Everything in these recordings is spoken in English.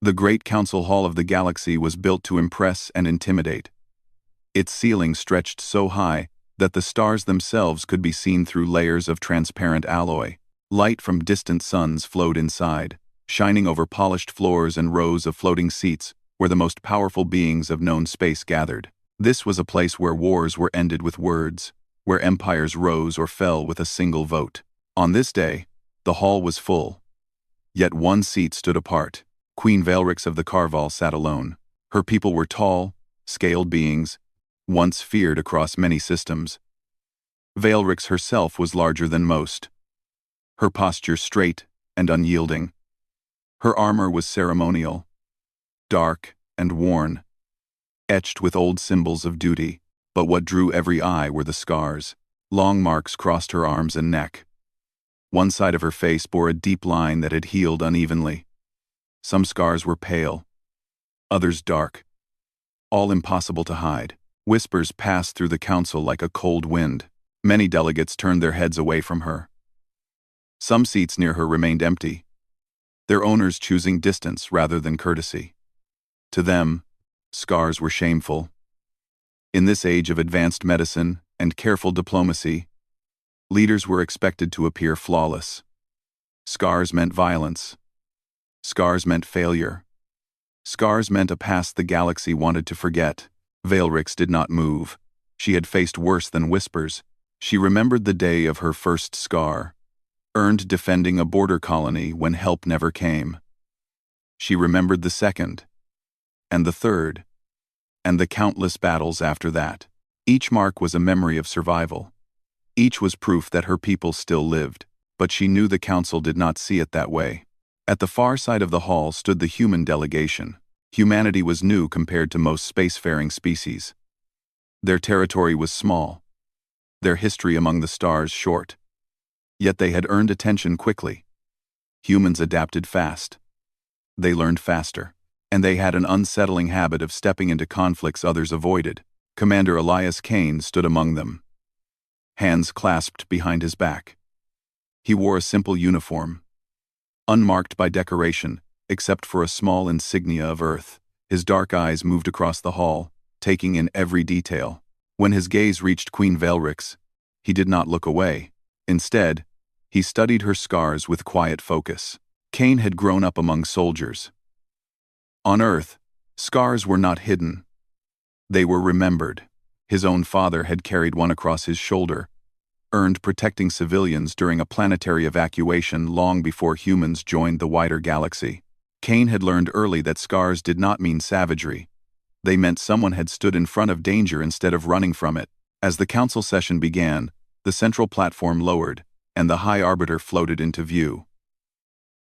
The great council hall of the galaxy was built to impress and intimidate. Its ceiling stretched so high that the stars themselves could be seen through layers of transparent alloy. Light from distant suns flowed inside, shining over polished floors and rows of floating seats where the most powerful beings of known space gathered. This was a place where wars were ended with words, where empires rose or fell with a single vote. On this day, the hall was full. Yet one seat stood apart. Queen Veilrix of the Carval sat alone. Her people were tall, scaled beings, once feared across many systems. Veilrix herself was larger than most, her posture straight and unyielding. Her armor was ceremonial, dark and worn, etched with old symbols of duty, but what drew every eye were the scars. Long marks crossed her arms and neck. One side of her face bore a deep line that had healed unevenly. Some scars were pale, others dark, all impossible to hide. Whispers passed through the council like a cold wind. Many delegates turned their heads away from her. Some seats near her remained empty, their owners choosing distance rather than courtesy. To them, scars were shameful. In this age of advanced medicine and careful diplomacy, leaders were expected to appear flawless. Scars meant violence. Scars meant failure. Scars meant a past the galaxy wanted to forget. Veilrix did not move. She had faced worse than whispers. She remembered the day of her first scar, earned defending a border colony when help never came. She remembered the second, and the third, and the countless battles after that. Each mark was a memory of survival. Each was proof that her people still lived, but she knew the council did not see it that way. At the far side of the hall stood the human delegation. Humanity was new compared to most spacefaring species. Their territory was small, their history among the stars short. Yet they had earned attention quickly. Humans adapted fast. They learned faster, and they had an unsettling habit of stepping into conflicts others avoided. Commander Elias Kane stood among them, hands clasped behind his back. He wore a simple uniform, unmarked by decoration, except for a small insignia of Earth. His dark eyes moved across the hall, taking in every detail. When his gaze reached Queen Veilrix, he did not look away. Instead, he studied her scars with quiet focus. Kane had grown up among soldiers. On Earth, scars were not hidden. They were remembered. His own father had carried one across his shoulder, earned protecting civilians during a planetary evacuation long before humans joined the wider galaxy. Kane had learned early that scars did not mean savagery. They meant someone had stood in front of danger instead of running from it. As the council session began, the central platform lowered, and the High Arbiter floated into view.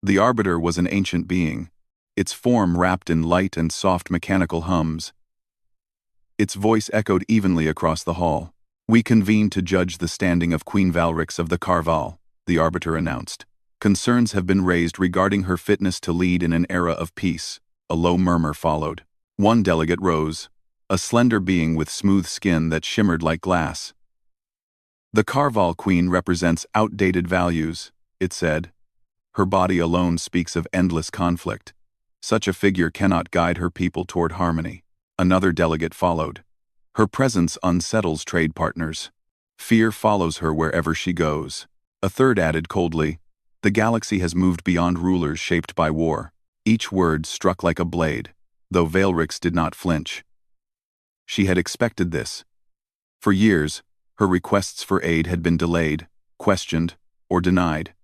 The Arbiter was an ancient being, its form wrapped in light and soft mechanical hums. Its voice echoed evenly across the hall. "We convene to judge the standing of Queen Veilrix of the Carval," the Arbiter announced. "Concerns have been raised regarding her fitness to lead in an era of peace." A low murmur followed. One delegate rose, a slender being with smooth skin that shimmered like glass. "The Carval Queen represents outdated values," it said. "Her body alone speaks of endless conflict. Such a figure cannot guide her people toward harmony." Another delegate followed. "Her presence unsettles trade partners. Fear follows her wherever she goes." A third added coldly, "The galaxy has moved beyond rulers shaped by war." Each word struck like a blade, though Veilrix did not flinch. She had expected this. For years, her requests for aid had been delayed, questioned, or denied.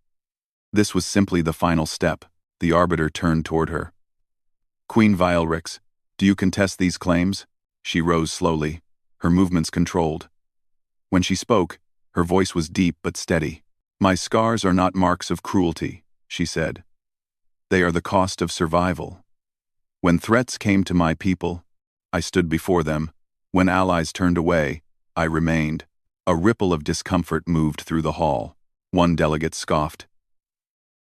This was simply the final step. The Arbiter turned toward her. "Queen Veilrix, do you contest these claims?" She rose slowly, her movements controlled. When she spoke, her voice was deep but steady. "My scars are not marks of cruelty," she said. "They are the cost of survival. When threats came to my people, I stood before them. When allies turned away, I remained." A ripple of discomfort moved through the hall. One delegate scoffed.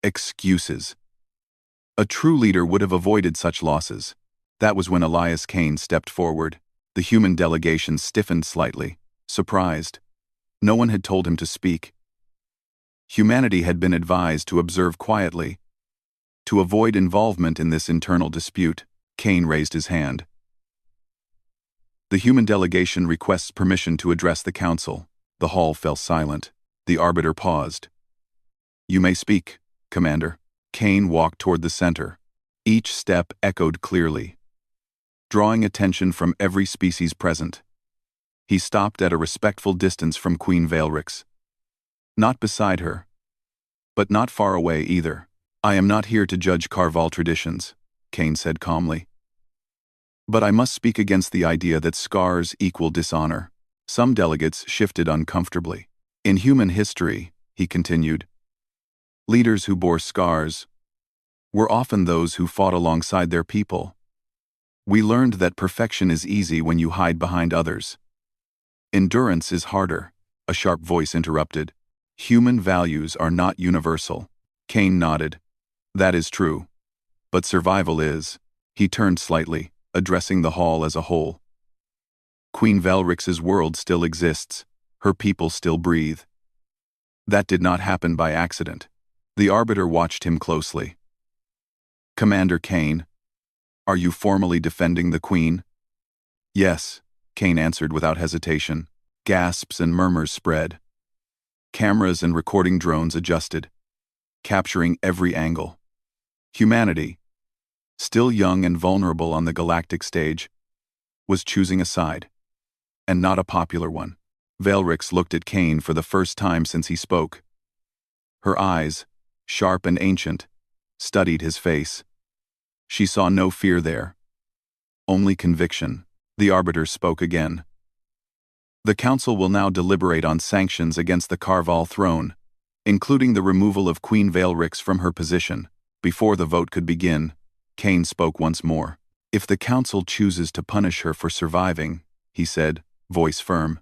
"Excuses." A true leader would have avoided such losses. That was when Elias Kane stepped forward. The human delegation stiffened slightly, surprised. No one had told him to speak. Humanity had been advised to observe quietly. To avoid involvement in this internal dispute, Kane raised his hand. The human delegation requests permission to address the council. The hall fell silent. The arbiter paused. You may speak, Commander. Kane walked toward the center. Each step echoed clearly, drawing attention from every species present. He stopped at a respectful distance from Queen Veilrix. Not beside her, but not far away either. I am not here to judge Carval traditions, Kane said calmly. But I must speak against the idea that scars equal dishonor. Some delegates shifted uncomfortably. In human history, he continued, leaders who bore scars were often those who fought alongside their people. We learned that perfection is easy when you hide behind others. Endurance is harder, a sharp voice interrupted. Human values are not universal. Kane nodded. That is true. But survival is. He turned slightly, addressing the hall as a whole. Queen Veilrix's world still exists. Her people still breathe. That did not happen by accident. The arbiter watched him closely. Commander Kane, are you formally defending the Queen? Yes, Kane answered without hesitation. Gasps and murmurs spread. Cameras and recording drones adjusted, capturing every angle. Humanity, still young and vulnerable on the galactic stage, was choosing a side, and not a popular one. Veilrix looked at Kane for the first time since he spoke. Her eyes, sharp and ancient, studied his face. She saw no fear there, only conviction. The arbiter spoke again. The council will now deliberate on sanctions against the Carval throne, including the removal of Queen Veilrix from her position. Before the vote could begin, Kane spoke once more. If the council chooses to punish her for surviving, he said, voice firm,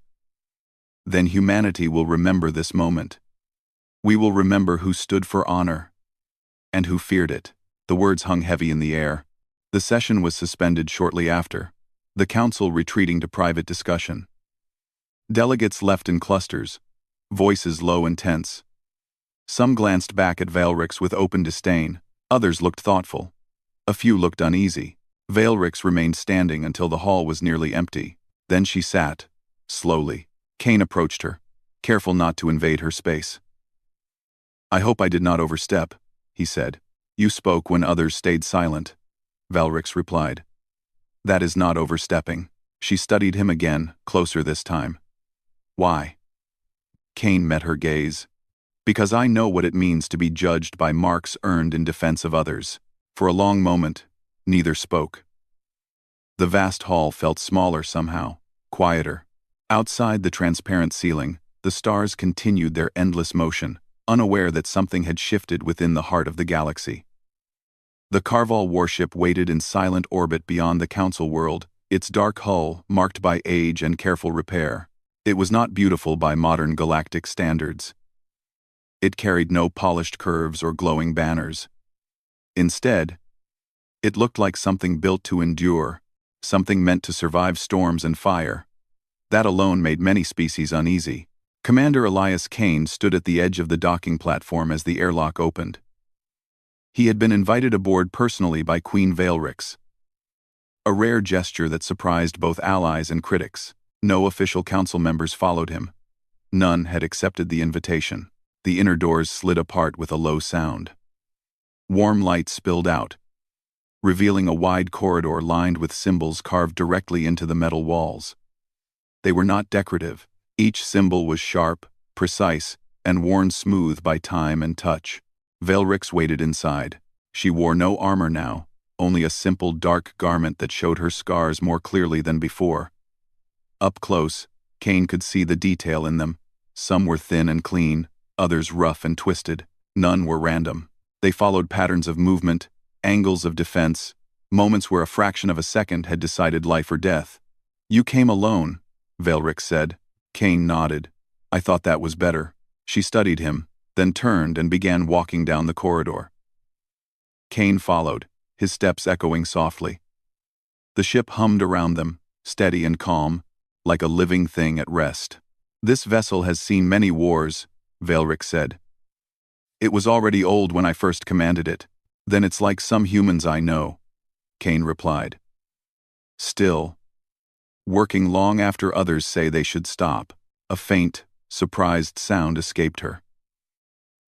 then humanity will remember this moment. We will remember who stood for honor and who feared it. The words hung heavy in the air. The session was suspended shortly after, the council retreating to private discussion. Delegates left in clusters, voices low and tense. Some glanced back at Veilrix with open disdain, others looked thoughtful. A few looked uneasy. Veilrix remained standing until the hall was nearly empty. Then she sat, slowly. Kane approached her, careful not to invade her space. I hope I did not overstep, he said. You spoke when others stayed silent, Veilrix replied. That is not overstepping. She studied him again, closer this time. Why? Kane met her gaze. Because I know what it means to be judged by marks earned in defense of others. For a long moment, neither spoke. The vast hall felt smaller somehow, quieter. Outside the transparent ceiling, the stars continued their endless motion, unaware that something had shifted within the heart of the galaxy. The Carval warship waited in silent orbit beyond the council world, its dark hull marked by age and careful repair. It was not beautiful by modern galactic standards. It carried no polished curves or glowing banners. Instead, it looked like something built to endure, something meant to survive storms and fire. That alone made many species uneasy. Commander Elias Kane stood at the edge of the docking platform as the airlock opened. He had been invited aboard personally by Queen Veilrix. A rare gesture that surprised both allies and critics. No official council members followed him. None had accepted the invitation. The inner doors slid apart with a low sound. Warm light spilled out, revealing a wide corridor lined with symbols carved directly into the metal walls. They were not decorative. Each symbol was sharp, precise, and worn smooth by time and touch. Veilrix waited inside. She wore no armor now, only a simple dark garment that showed her scars more clearly than before. Up close, Kane could see the detail in them. Some were thin and clean, others rough and twisted. None were random. They followed patterns of movement, angles of defense, moments where a fraction of a second had decided life or death. You came alone, Veilrix said. Kane nodded. I thought that was better. She studied him, then turned and began walking down the corridor. Kane followed, his steps echoing softly. The ship hummed around them, steady and calm, like a living thing at rest. This vessel has seen many wars, Veilrix said. It was already old when I first commanded it. Then it's like some humans I know, Kane replied. Still, working long after others say they should stop. A faint, surprised sound escaped her.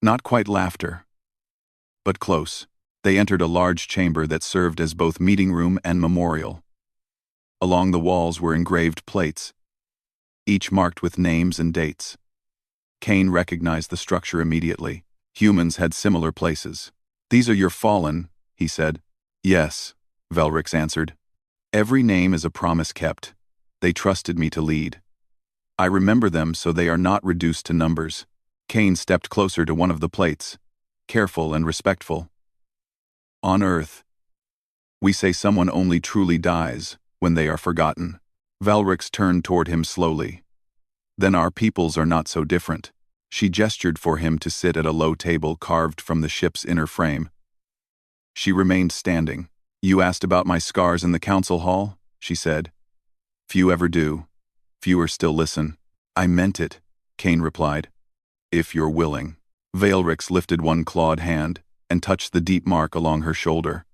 Not quite laughter, but close. They entered a large chamber that served as both meeting room and memorial. Along the walls were engraved plates, each marked with names and dates. Kane recognized the structure immediately. Humans had similar places. These are your fallen, he said. Yes, Velrix answered. Every name is a promise kept. They trusted me to lead. I remember them so they are not reduced to numbers. Kane stepped closer to one of the plates, careful and respectful. On Earth, we say someone only truly dies when they are forgotten. Velrix turned toward him slowly. Then our peoples are not so different. She gestured for him to sit at a low table carved from the ship's inner frame. She remained standing. You asked about my scars in the council hall, she said. Few ever do. Fewer still listen. I meant it, Kane replied. If you're willing. Velrix lifted one clawed hand and touched the deep mark along her shoulder.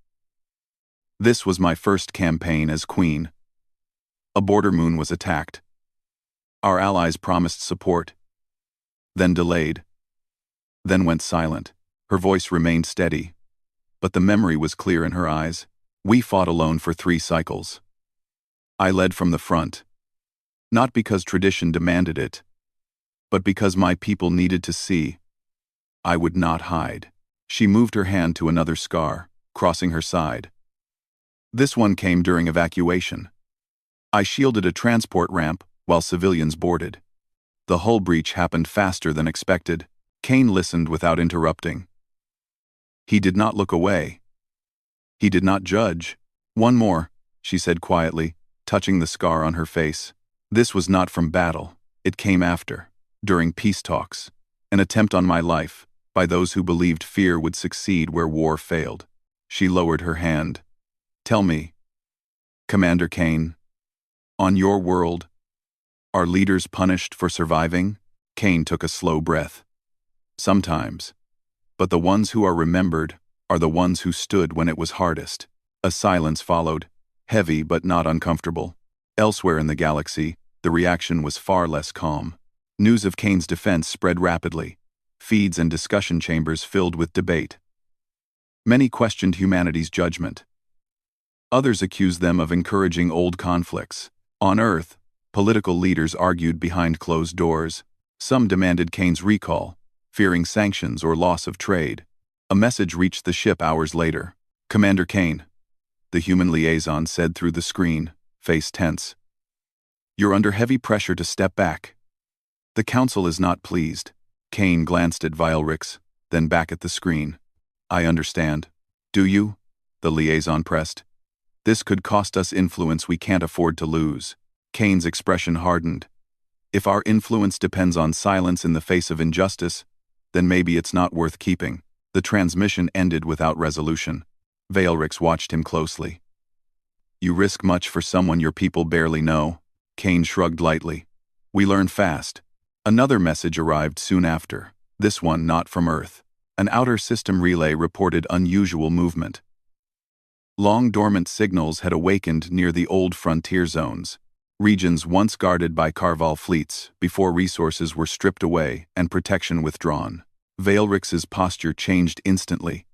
This was my first campaign as queen. A border moon was attacked. Our allies promised support, then delayed, then went silent. Her voice remained steady, but the memory was clear in her eyes. We fought alone for 3 cycles. I led from the front, not because tradition demanded it, but because my people needed to see. I would not hide. She moved her hand to another scar, crossing her side. This one came during evacuation. I shielded a transport ramp while civilians boarded. The hull breach happened faster than expected. Kane listened without interrupting. He did not look away. He did not judge. One more, she said quietly, touching the scar on her face. This was not from battle. It came after, during peace talks. An attempt on my life, by those who believed fear would succeed where war failed. She lowered her hand. Tell me, Commander Kane, on your world, are leaders punished for surviving? Kane took a slow breath. Sometimes. But the ones who are remembered are the ones who stood when it was hardest. A silence followed, heavy but not uncomfortable. Elsewhere in the galaxy, the reaction was far less calm. News of Kane's defense spread rapidly. Feeds and discussion chambers filled with debate. Many questioned humanity's judgment. Others accused them of encouraging old conflicts. On Earth, political leaders argued behind closed doors. Some demanded Kane's recall, fearing sanctions or loss of trade. A message reached the ship hours later. Commander Kane, the human liaison said through the screen, face tense. You're under heavy pressure to step back. The council is not pleased. Kane glanced at Velrix, then back at the screen. I understand. Do you? The liaison pressed. This could cost us influence we can't afford to lose. Kane's expression hardened. If our influence depends on silence in the face of injustice, then maybe it's not worth keeping. The transmission ended without resolution. Velrix watched him closely. You risk much for someone your people barely know. Kane shrugged lightly. We learn fast. Another message arrived soon after, this one not from Earth. An outer system relay reported unusual movement. Long dormant signals had awakened near the old frontier zones, regions once guarded by Carval fleets before resources were stripped away and protection withdrawn. Velrix's posture changed instantly.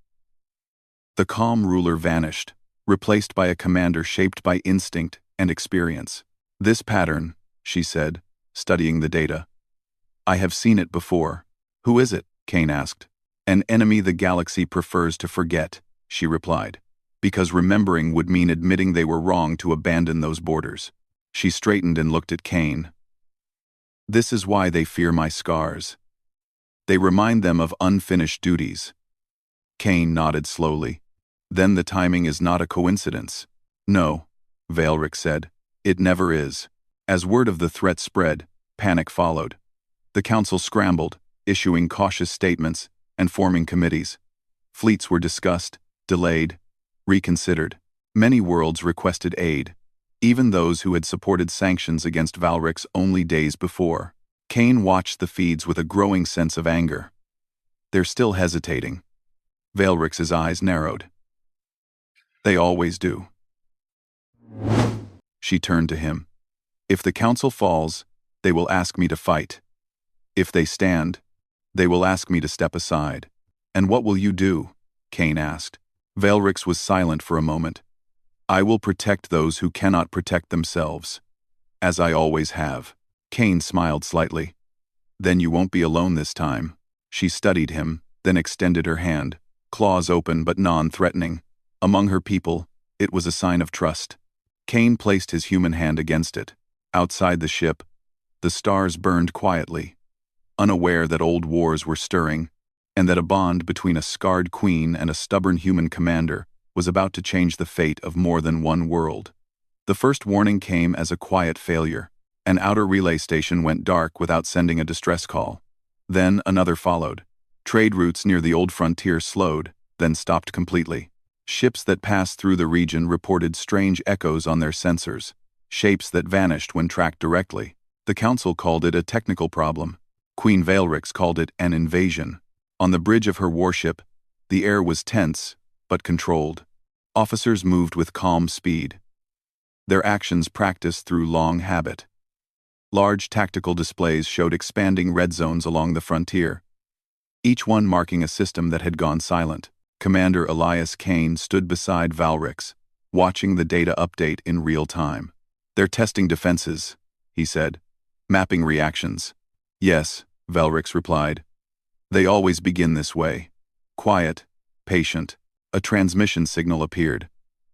The calm ruler vanished, replaced by a commander shaped by instinct and experience. This pattern, she said, studying the data. I have seen it before. Who is it? Kane asked. An enemy the galaxy prefers to forget, she replied, because remembering would mean admitting they were wrong to abandon those borders. She straightened and looked at Kane. This is why they fear my scars. They remind them of unfinished duties. Kane nodded slowly. Then the timing is not a coincidence. No, Velrix said. It never is. As word of the threat spread, panic followed. The council scrambled, issuing cautious statements and forming committees. Fleets were discussed, delayed, reconsidered. Many worlds requested aid, even those who had supported sanctions against Velrix only days before. Kane watched the feeds with a growing sense of anger. They're still hesitating. Valrix's eyes narrowed. They always do. She turned to him. If the council falls, they will ask me to fight. If they stand, they will ask me to step aside. And what will you do? Kane asked. Valrix was silent for a moment. I will protect those who cannot protect themselves. As I always have. Kane smiled slightly. Then you won't be alone this time. She studied him, then extended her hand, claws open but non-threatening. Among her people, it was a sign of trust. Kane placed his human hand against it. Outside the ship, the stars burned quietly, unaware that old wars were stirring, and that a bond between a scarred queen and a stubborn human commander was about to change the fate of more than one world. The first warning came as a quiet failure. An outer relay station went dark without sending a distress call. Then another followed. Trade routes near the old frontier slowed, then stopped completely. Ships that passed through the region reported strange echoes on their sensors, shapes that vanished when tracked directly. The council called it a technical problem. Queen Valrix called it an invasion. On the bridge of her warship, the air was tense, but controlled. Officers moved with calm speed. Their actions practiced through long habit. Large tactical displays showed expanding red zones along the frontier, each one marking a system that had gone silent. Commander Elias Kane stood beside Valrix, watching the data update in real time. They're testing defenses, he said, mapping reactions. Yes, Valrix replied. They always begin this way. Quiet, patient. A transmission signal appeared.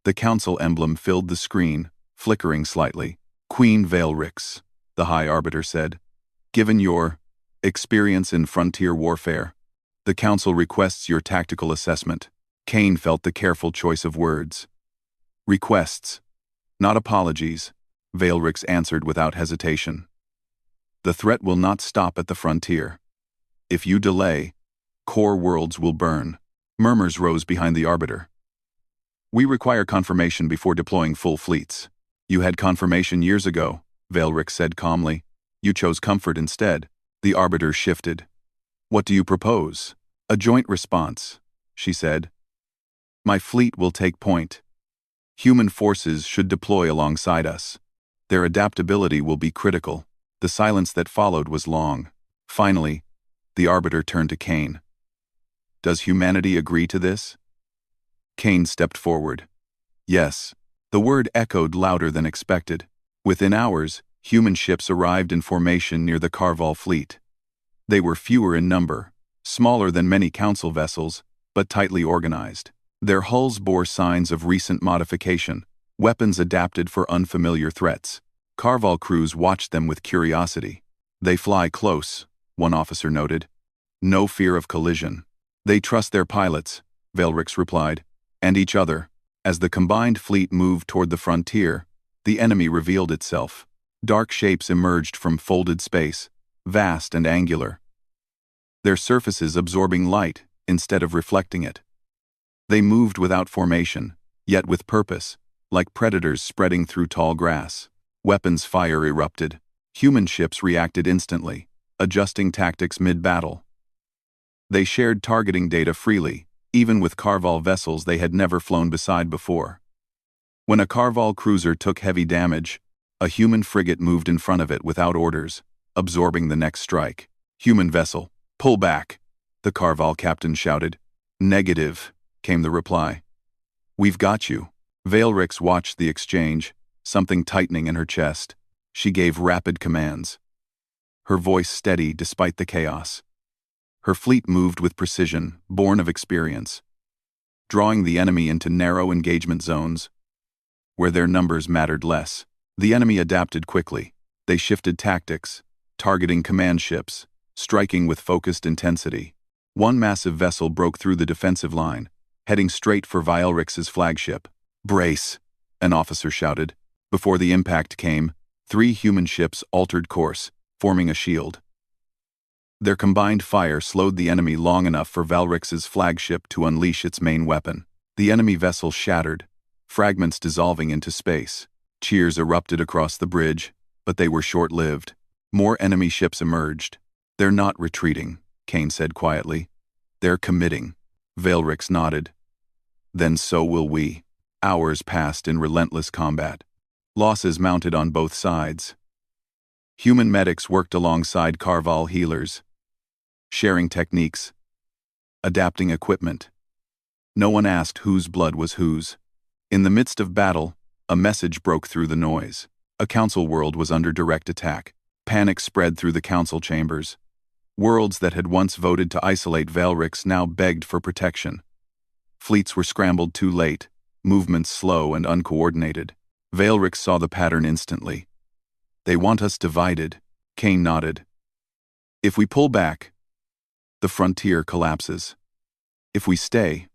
The council emblem filled the screen, flickering slightly. Queen Valrix, the High Arbiter said. Given your experience in frontier warfare, the council requests your tactical assessment. Kane felt the careful choice of words. Requests, not apologies, Valrix answered without hesitation. The threat will not stop at the frontier. If you delay, core worlds will burn. Murmurs rose behind the Arbiter. We require confirmation before deploying full fleets. You had confirmation years ago, Valrix said calmly. You chose comfort instead. The Arbiter shifted. What do you propose? A joint response, she said. My fleet will take point. Human forces should deploy alongside us. Their adaptability will be critical. The silence that followed was long. Finally, the Arbiter turned to Kane. Does humanity agree to this? Kane stepped forward. Yes. The word echoed louder than expected. Within hours, human ships arrived in formation near the Carval fleet. They were fewer in number, smaller than many council vessels, but tightly organized. Their hulls bore signs of recent modification, weapons adapted for unfamiliar threats. Carval crews watched them with curiosity. They fly close, one officer noted. No fear of collision. They trust their pilots, Valrix replied, and each other. As the combined fleet moved toward the frontier, the enemy revealed itself. Dark shapes emerged from folded space, vast and angular, their surfaces absorbing light instead of reflecting it. They moved without formation, yet with purpose, like predators spreading through tall grass. Weapons fire erupted. Human ships reacted instantly, adjusting tactics mid-battle. They shared targeting data freely, even with Carval vessels they had never flown beside before. When a Carval cruiser took heavy damage, a human frigate moved in front of it without orders, absorbing the next strike. Human vessel, pull back, the Carval captain shouted. Negative, came the reply. We've got you. Valrix watched the exchange, something tightening in her chest. She gave rapid commands. Her voice steady despite the chaos. Her fleet moved with precision, born of experience, drawing the enemy into narrow engagement zones, where their numbers mattered less. The enemy adapted quickly. They shifted tactics, targeting command ships, striking with focused intensity. One massive vessel broke through the defensive line, heading straight for Valrix's flagship. Brace, an officer shouted. Before the impact came, 3 human ships altered course, forming a shield. Their combined fire slowed the enemy long enough for Valrix's flagship to unleash its main weapon. The enemy vessel shattered, fragments dissolving into space. Cheers erupted across the bridge, but they were short-lived. More enemy ships emerged. They're not retreating, Kane said quietly. They're committing. Veilrix nodded. Then so will we. Hours passed in relentless combat. Losses mounted on both sides. Human medics worked alongside Carval healers, sharing techniques, adapting equipment. No one asked whose blood was whose. In the midst of battle, a message broke through the noise. A council world was under direct attack. Panic spread through the council chambers. Worlds that had once voted to isolate Veilrix now begged for protection. Fleets were scrambled too late, movements slow and uncoordinated. Veilrix saw the pattern instantly. They want us divided, Kane nodded. If we pull back, the frontier collapses. If we stay,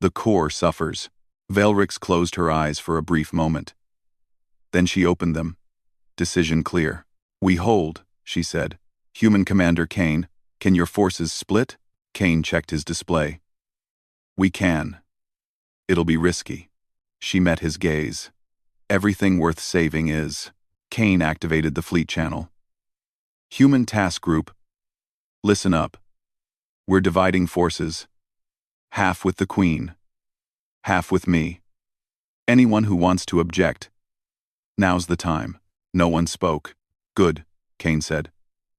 the core suffers. Veilrix closed her eyes for a brief moment. Then she opened them. Decision clear. We hold, she said. Human Commander Kane, can your forces split? Kane checked his display. We can. It'll be risky. She met his gaze. Everything worth saving is. Kane activated the fleet channel. Human Task Group. Listen up. We're dividing forces. Half with the Queen. Half with me. Anyone who wants to object. Now's the time. No one spoke. Good, Kane said.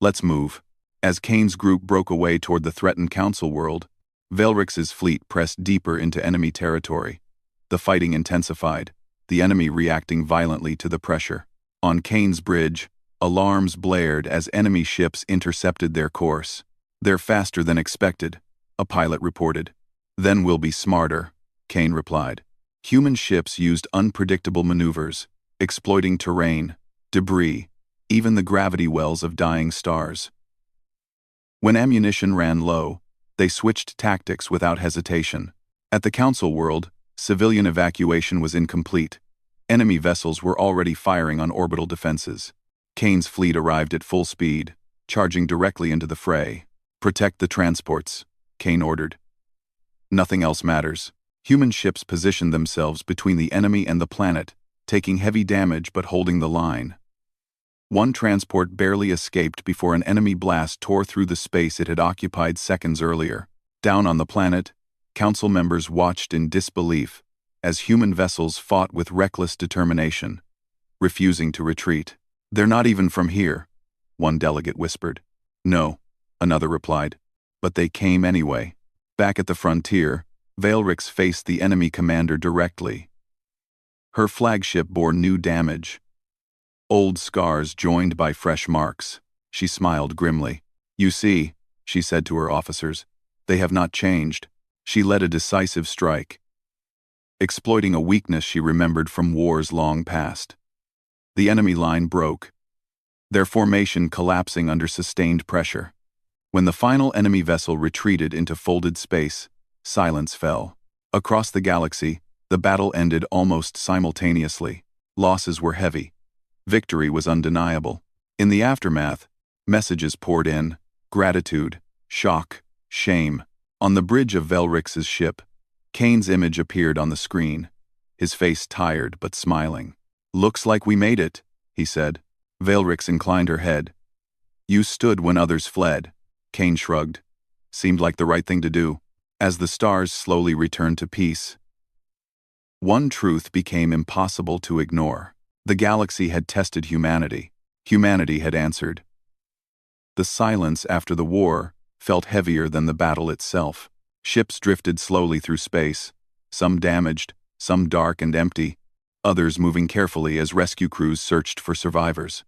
Let's move. As Kane's group broke away toward the threatened council world, Veilrix's fleet pressed deeper into enemy territory. The fighting intensified, the enemy reacting violently to the pressure. On Kane's bridge, alarms blared as enemy ships intercepted their course. They're faster than expected, a pilot reported. Then we'll be smarter, Kane replied. Human ships used unpredictable maneuvers, exploiting terrain, debris, even the gravity wells of dying stars. When ammunition ran low, they switched tactics without hesitation. At the council world, civilian evacuation was incomplete. Enemy vessels were already firing on orbital defenses. Kane's fleet arrived at full speed, charging directly into the fray. Protect the transports, Kane ordered. Nothing else matters. Human ships positioned themselves between the enemy and the planet, taking heavy damage but holding the line. One transport barely escaped before an enemy blast tore through the space it had occupied seconds earlier. Down on the planet, council members watched in disbelief as human vessels fought with reckless determination, refusing to retreat. They're not even from here, one delegate whispered. No, another replied. But they came anyway. Back at the frontier, Veilrix faced the enemy commander directly. Her flagship bore new damage. Old scars joined by fresh marks. She smiled grimly. You see, she said to her officers, they have not changed. She led a decisive strike, exploiting a weakness she remembered from wars long past. The enemy line broke, their formation collapsing under sustained pressure. When the final enemy vessel retreated into folded space, silence fell. Across the galaxy, the battle ended almost simultaneously. Losses were heavy. Victory was undeniable. In the aftermath, messages poured in: gratitude, shock, shame. On the bridge of Veilrix's ship, Kane's image appeared on the screen, his face tired but smiling. Looks like we made it, he said. Veilrix inclined her head. You stood when others fled. Kane shrugged. Seemed like the right thing to do. As the stars slowly returned to peace, one truth became impossible to ignore. The galaxy had tested humanity. Humanity had answered. The silence after the war felt heavier than the battle itself. Ships drifted slowly through space, some damaged, some dark and empty, others moving carefully as rescue crews searched for survivors.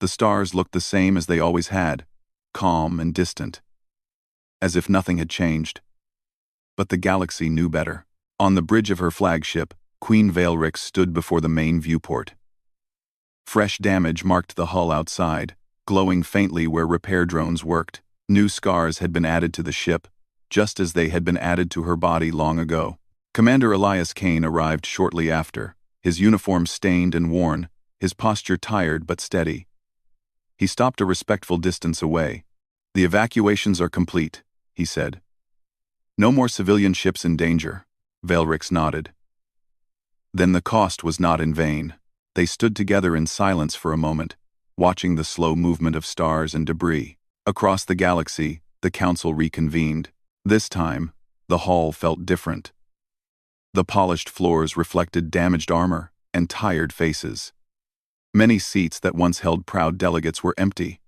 The stars looked the same as they always had, calm and distant, as if nothing had changed. But the galaxy knew better. On the bridge of her flagship, Queen Veilrix stood before the main viewport. Fresh damage marked the hull outside, glowing faintly where repair drones worked. New scars had been added to the ship, just as they had been added to her body long ago. Commander Elias Kane arrived shortly after, his uniform stained and worn, his posture tired but steady. He stopped a respectful distance away. The evacuations are complete, he said. No more civilian ships in danger. Veilrix nodded. Then the cost was not in vain. They stood together in silence for a moment, watching the slow movement of stars and debris. Across the galaxy, the council reconvened. This time, The hall felt different. The polished floors reflected damaged armor and tired faces. Many seats that once held proud delegates were empty,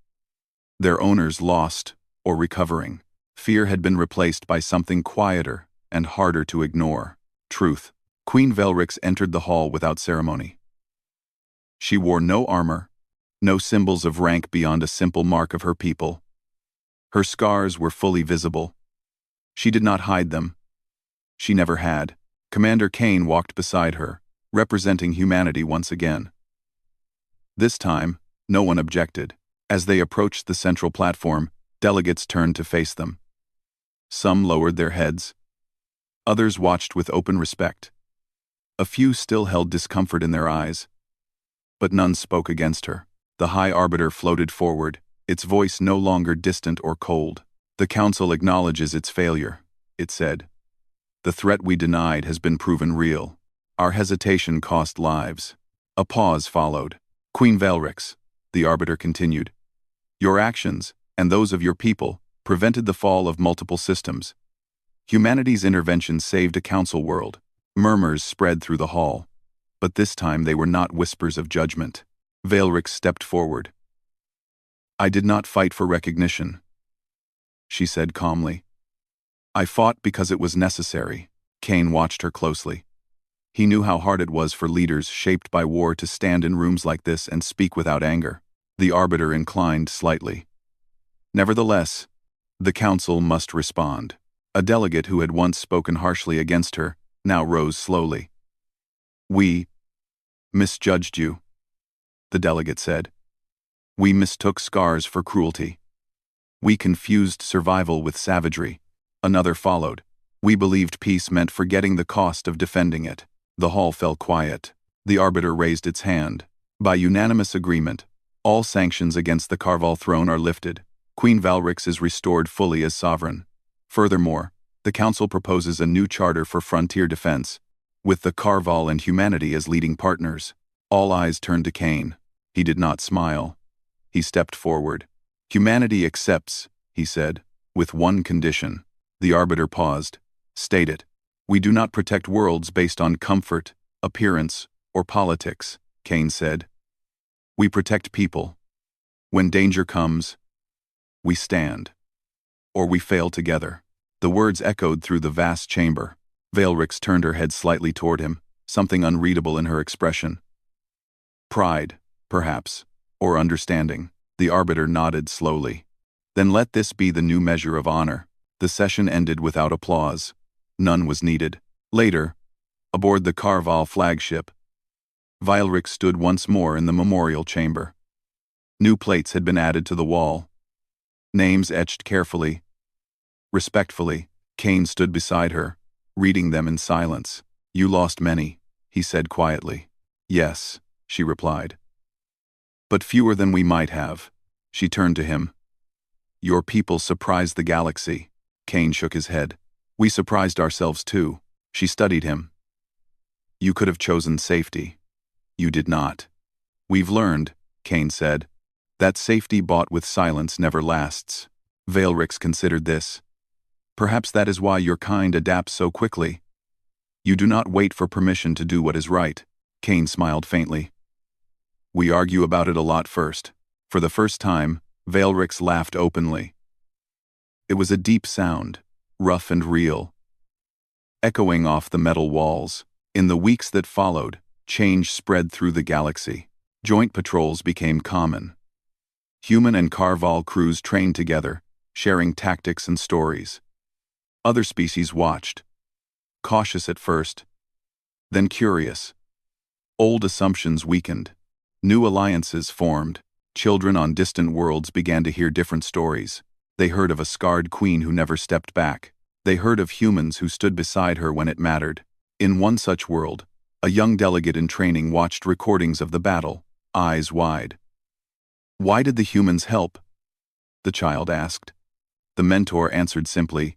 their owners lost or recovering. Fear had been replaced by something quieter and harder to ignore: truth. Queen Velrix entered the hall without ceremony. She wore no armor, no symbols of rank beyond a simple mark of her people. Her scars were fully visible. She did not hide them. She never had. Commander Kane walked beside her, representing humanity once again. This time, no one objected. As they approached the central platform, delegates turned to face them. Some lowered their heads. Others watched with open respect. A few still held discomfort in their eyes. But none spoke against her. The High Arbiter floated forward, its voice no longer distant or cold. "The Council acknowledges its failure," it said. "The threat we denied has been proven real. Our hesitation cost lives." A pause followed. "Queen Velrix," the Arbiter continued, "your actions, and those of your people, prevented the fall of multiple systems. Humanity's intervention saved a council world." Murmurs spread through the hall, but this time they were not whispers of judgment. Velrix stepped forward. "I did not fight for recognition," she said calmly. "I fought because it was necessary." Kane watched her closely. He knew how hard it was for leaders shaped by war to stand in rooms like this and speak without anger. The Arbiter inclined slightly. "Nevertheless, the Council must respond." A delegate who had once spoken harshly against her now rose slowly. "We misjudged you," the delegate said. "We mistook scars for cruelty. We confused survival with savagery." Another followed. "We believed peace meant forgetting the cost of defending it." The hall fell quiet. The Arbiter raised its hand. "By unanimous agreement, all sanctions against the Carval throne are lifted. Queen Velrix is restored fully as sovereign. Furthermore, the Council proposes a new charter for frontier defense, with the Carval and humanity as leading partners." All eyes turned to Kane. He did not smile. He stepped forward. "Humanity accepts," he said, "with one condition." The Arbiter paused. "State it." "We do not protect worlds based on comfort, appearance, or politics," Kane said. "We protect people. When danger comes, we stand. Or we fail together." The words echoed through the vast chamber. Velrix turned her head slightly toward him, something unreadable in her expression. "Pride, perhaps, or understanding." The Arbiter nodded slowly. "Then let this be the new measure of honor." The session ended without applause. None was needed. Later, aboard the Carval flagship, Velrix stood once more in the memorial chamber. New plates had been added to the wall. Names etched carefully. Respectfully, Kane stood beside her, reading them in silence. "You lost many," he said quietly. "Yes," she replied. "But fewer than we might have." She turned to him. "Your people surprised the galaxy." Kane shook his head. "We surprised ourselves too." She studied him. "You could have chosen safety. You did not." "We've learned," Kane said, "that safety bought with silence never lasts." Velrix considered this. "Perhaps that is why your kind adapts so quickly. You do not wait for permission to do what is right." Kane smiled faintly. "We argue about it a lot first." For the first time, Velrix laughed openly. It was a deep sound, rough and real, echoing off the metal walls. In the weeks that followed, change spread through the galaxy. Joint patrols became common. Human and Carval crews trained together, sharing tactics and stories. Other species watched, cautious at first, then curious. Old assumptions weakened. New alliances formed. Children on distant worlds began to hear different stories. They heard of a scarred queen who never stepped back. They heard of humans who stood beside her when it mattered. In one such world, a young delegate in training watched recordings of the battle, eyes wide. "Why did the humans help?" the child asked. The mentor answered simply,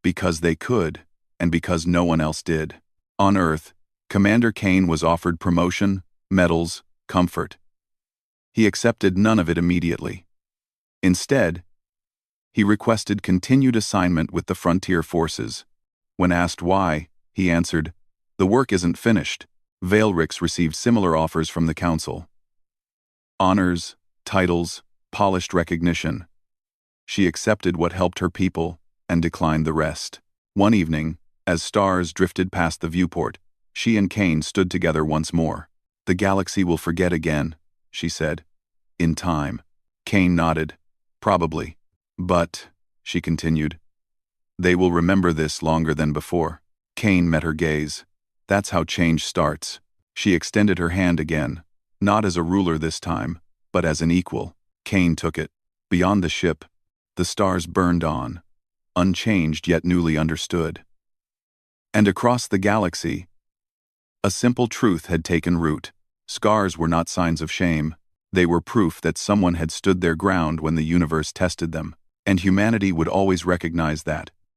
"Because they could, and because no one else did." On Earth, Commander Kane was offered promotion, medals, comfort. He accepted none of it immediately. Instead, he requested continued assignment with the frontier forces. When asked why, he answered, "The work isn't finished." Veilrix received similar offers from the council. Honors, titles, polished recognition. She accepted what helped her people and declined the rest. One evening, as stars drifted past the viewport, she and Kane stood together once more. "The galaxy will forget again," she said. "In time." Kane nodded. "Probably. But," she continued, "they will remember this longer than before." Kane met her gaze. "That's how change starts." She extended her hand again, not as a ruler this time, but as an equal. Kane took it. Beyond the ship, the stars burned on, unchanged yet newly understood. And across the galaxy, a simple truth had taken root. Scars were not signs of shame. They were proof that someone had stood their ground when the universe tested them, and humanity would always recognize that,